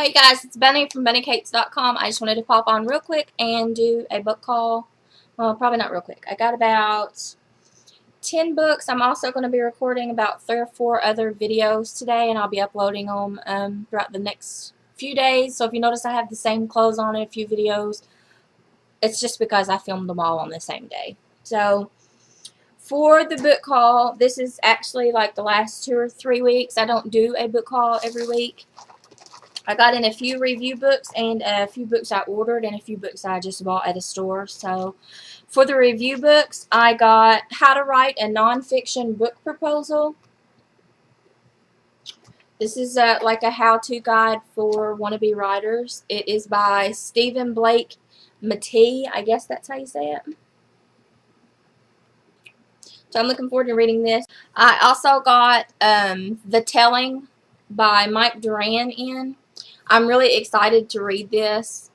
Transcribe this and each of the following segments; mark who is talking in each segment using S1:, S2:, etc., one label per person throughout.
S1: Hey guys, it's Bunny from BunnyCakes.com. I just wanted to pop on real quick and do a book haul. Well, probably not real quick. I got about 10 books. I'm also going to be recording about 3 or 4 other videos today, and I'll be uploading them throughout the next few days. So if you notice I have the same clothes on in a few videos, it's just because I filmed them all on the same day. So for the book haul, this is actually like the last 2 or 3 weeks. I don't do a book haul every week. I got in a few review books and a few books I ordered and a few books I just bought at a store. So for the review books, I got How to Write a Nonfiction Book Proposal. This is like a how-to guide for wannabe writers. It is by Stephen Blake Matee. I guess that's how you say it. So I'm looking forward to reading this. I also got The Telling by Mike Duran in. I'm really excited to read this.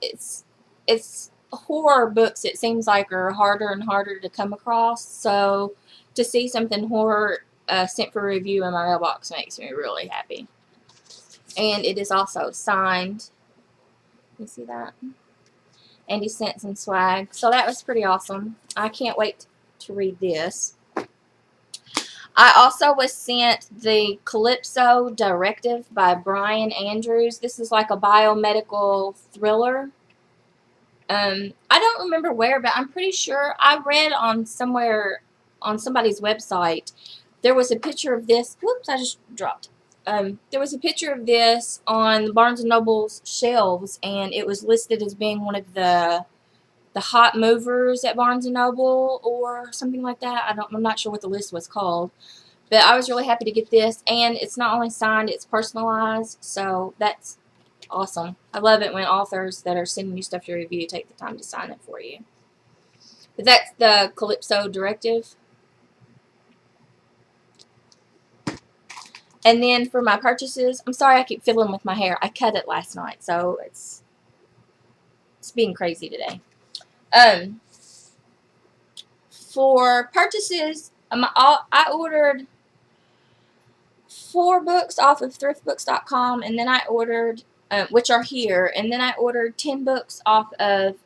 S1: It's horror books, it seems like, are harder and harder to come across. So to see something horror sent for review in my mailbox makes me really happy. And it is also signed. You see that? And he sent some swag. So that was pretty awesome. I can't wait to read this. I also was sent the Calypso Directive by Brian Andrews. This is like a biomedical thriller. I don't remember where, but I'm pretty sure I read on somewhere on somebody's website. There was a picture of this. Whoops, I just dropped. There was a picture of this on Barnes & Noble's shelves, and it was listed as being one of the hot movers at Barnes & Noble or something like that. I'm not sure what the list was called. But I was really happy to get this, and it's not only signed, it's personalized, so that's awesome. I love it when authors that are sending you stuff to review take the time to sign it for you. But that's the Calypso Directive. And then for my purchases, I'm sorry I keep fiddling with my hair. I cut it last night, so it's being crazy today. For purchases, I ordered 4 books off of thriftbooks.com, and then I ordered, which are here, and then I ordered 10 books off of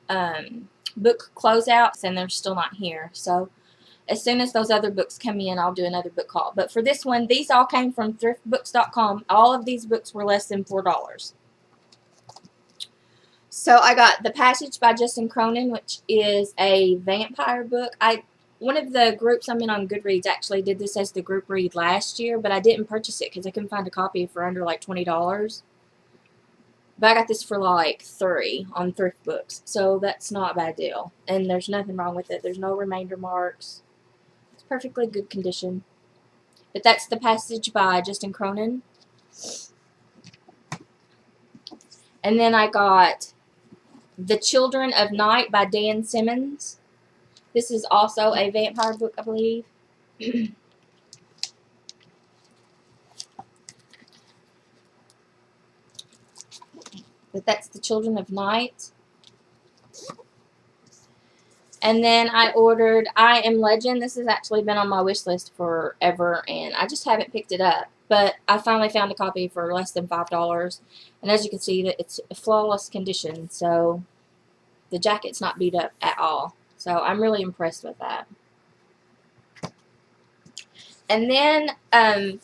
S1: book closeouts, and they're still not here. So as soon as those other books come in, I'll do another book haul. But for this one, these all came from thriftbooks.com. All of these books were less than $4. So I got The Passage by Justin Cronin, which is a vampire book. One of the groups I'm in on Goodreads actually did this as the group read last year, but I didn't purchase it because I couldn't find a copy for under like $20. But I got this for like $3 on Thrift Books, so that's not a bad deal. And there's nothing wrong with it. There's no remainder marks. It's perfectly good condition. But that's The Passage by Justin Cronin. And then I got The Children of Night by Dan Simmons. This is also a vampire book, I believe. But that's The Children of Night. And then I ordered I Am Legend. This has actually been on my wish list forever, and I just haven't picked it up. But I finally found a copy for less than $5. And as you can see, it's a flawless condition, so the jacket's not beat up at all. So I'm really impressed with that. And then I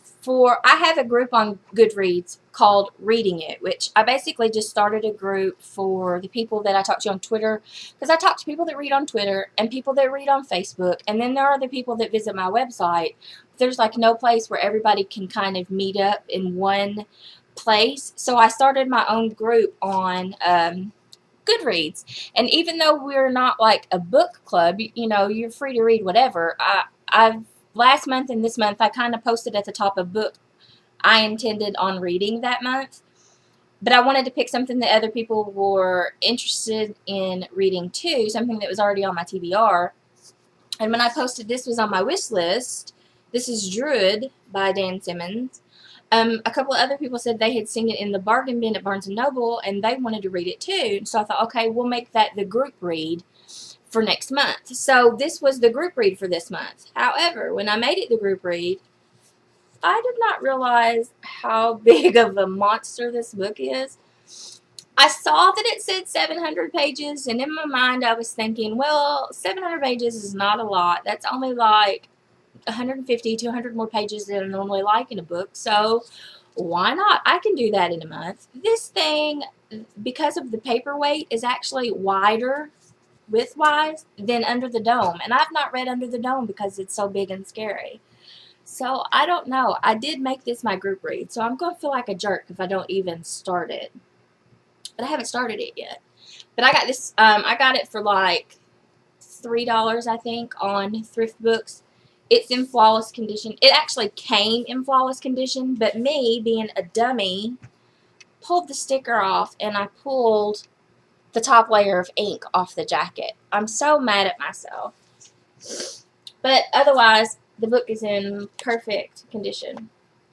S1: have a group on Goodreads called Reading It, which I basically just started a group for the people that I talk to on Twitter, because I talk to people that read on Twitter and people that read on Facebook, and then there are the people that visit my website. There's like no place where everybody can kind of meet up in one place, so I started my own group on Goodreads. And even though we're not like a book club, you know, you're free to read whatever. Last month and this month, I kind of posted at the top a book I intended on reading that month. But I wanted to pick something that other people were interested in reading too, something that was already on my TBR. And when I posted this was on my wish list, this is DROOD by Dan Simmons. A couple of other people said they had seen it in the bargain bin at Barnes & Noble, and they wanted to read it too. So I thought, okay, we'll make that the group read for next month. So this was the group read for this month. However, when I made it the group read, I did not realize how big of a monster this book is. I saw that it said 700 pages, and in my mind I was thinking, well, 700 pages is not a lot. That's only like 150, 200 more pages than I normally like in a book, so why not? I can do that in a month. This thing, because of the paperweight, is actually wider width-wise than Under the Dome, and I've not read Under the Dome because it's so big and scary. So, I don't know. I did make this my group read, so I'm going to feel like a jerk if I don't even start it. But I haven't started it yet. But I got this, I got it for like $3, I think, on Thrift Books. It's in flawless condition. It actually came in flawless condition, but me, being a dummy, pulled the sticker off, and I pulled the top layer of ink off the jacket. I'm so mad at myself. But otherwise, the book is in perfect condition.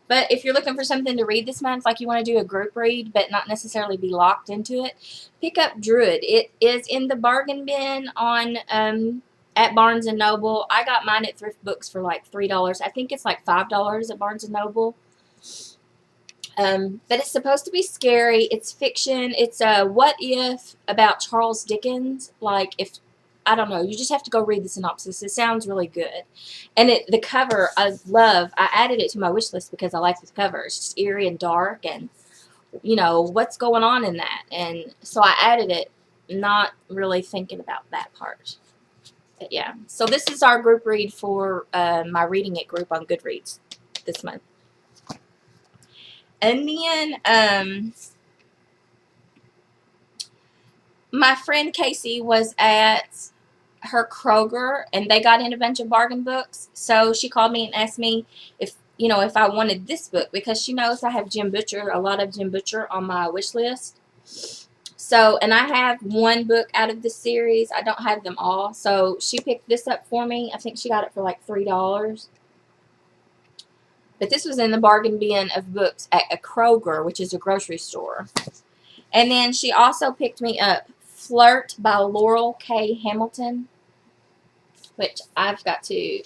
S1: But if you're looking for something to read this month, like you want to do a group read but not necessarily be locked into it, pick up DROOD. It is in the bargain bin on at Barnes & Noble. I got mine at Thrift Books for like $3. I think it's like $5 at Barnes & Noble. But it's supposed to be scary. It's fiction. It's a what if about Charles Dickens. Like, if, I don't know, you just have to go read the synopsis. It sounds really good. And the cover, I love. I added it to my wish list because I like the cover. It's just eerie and dark, and, you know, what's going on in that. And so I added it, not really thinking about that part. But yeah, so this is our group read for my Reading It group on Goodreads this month. And then my friend Casey was at her Kroger, and they got in a bunch of bargain books. So she called me and asked me if, you know, if I wanted this book, because she knows I have Jim Butcher, a lot of Jim Butcher on my wish list. So, and I have one book out of this series. I don't have them all. So she picked this up for me. I think she got it for like $3. But this was in the bargain bin of books at a Kroger, which is a grocery store. And then she also picked me up FLIRT by Laurel K. Hamilton, which I've got to,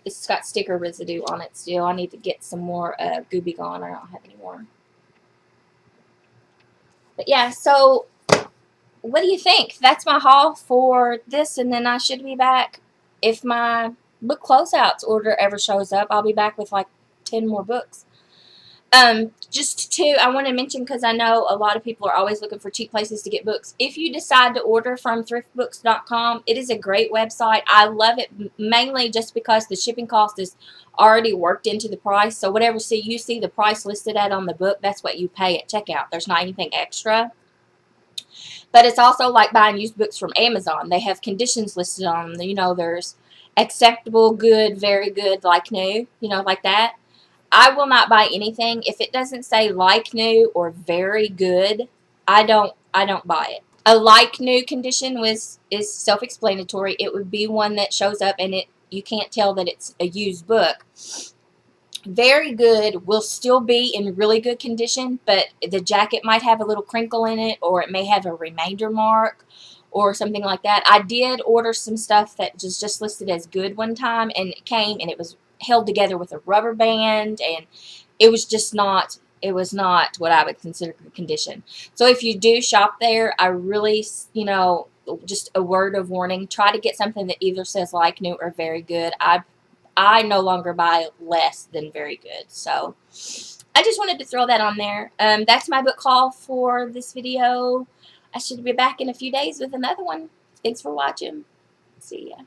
S1: it's got sticker residue on it still. I need to get some more Gooby Gone. I don't have any more. But yeah, so what do you think? That's my haul for this, and then I should be back. If my book closeouts order ever shows up, I'll be back with like 10 more books. Just two, I want to mention, because I know a lot of people are always looking for cheap places to get books. If you decide to order from thriftbooks.com, it is a great website. I love it mainly just because the shipping cost is already worked into the price. So whatever you see the price listed at on the book, that's what you pay at checkout. There's not anything extra. But it's also like buying used books from Amazon. They have conditions listed on them. You know, there's acceptable, good, very good, like new, you know, like that. I will not buy anything if it doesn't say like new or very good. I don't buy it. A like new condition is self-explanatory. It would be one that shows up and you can't tell that it's a used book. Very good will still be in really good condition, but the jacket might have a little crinkle in it, or it may have a remainder mark or something like that. I did order some stuff that was just listed as good one time, and it came and it was held together with a rubber band, and it was just not, it was not what I would consider good condition. So if you do shop there, I really, you know, just a word of warning, try to get something that either says like new or very good. I no longer buy less than very good. So I just wanted to throw that on there. That's my book haul for this video. I should be back in a few days with another one. Thanks for watching. See ya.